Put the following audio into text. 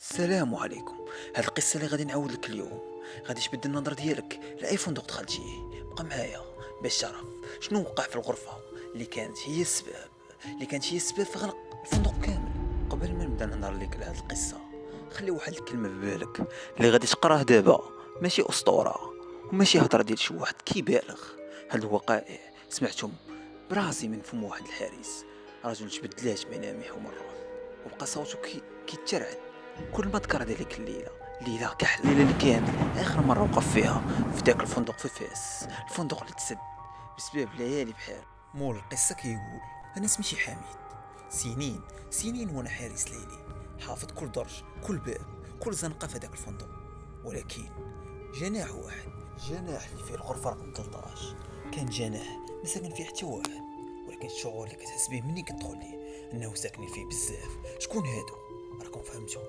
السلام عليكم. هاد القصه اللي غادي نعاود لك اليوم غادي تبدل النظر ديالك لاي فندق دخلت فيه. بقى معايا باش تعرف شنو وقع في الغرفه اللي كانت هي السبب في غلق الفندق كامل. قبل ما نبدا نهضر لك على هاد القصه، خلي واحد الكلمه في بالك اللي غادي تقراه دابا ماشي اسطوره وماشي هضره ديال شي واحد كيبالغ. هاد الوقائع سمعتهم براسي من فم واحد الحارس، رجل تبدلات ملامحه مرة وبقى صوته كيترعد كل ما ذكر ذلك الليلة كحل الليلة اللي كانت آخر مرة وقف فيها في داك الفندق في فاس، الفندق اللي تسد بسبب ليالي بحال. مول القصة كيقول: أنا سميتي حميد، سنين وأنا حارس ليلي، حافظ كل درج كل باب كل زنقة في داك الفندق. ولكن جناح واحد، جناح اللي فيه الغرفة رقم 13، كان جناح ما ساكن فيه حتى واحد، ولكن الشعور اللي كتحس به مني كتدخل ليه انه ساكنين فيه بزاف. شكون هادو؟ راكم فهمتوا؟